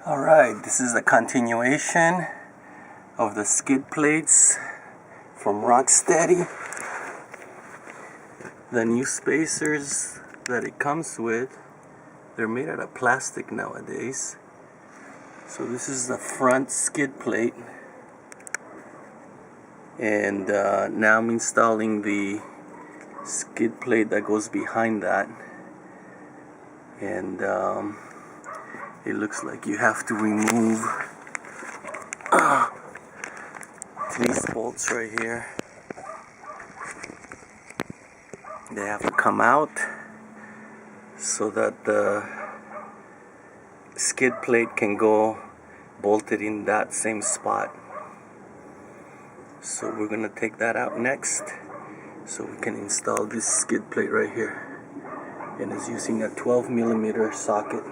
Alright, this is a continuation of the skid plates from RockSteady. The new spacers that it comes with, they're made out of plastic nowadays. So this is the front skid plate, and now I'm installing the skid plate that goes behind that, and it looks like you have to remove these bolts right here. They have to come out so that the skid plate can go bolted in that same spot. So we're gonna take that out next so we can install this skid plate right here, and it's using a 12mm socket.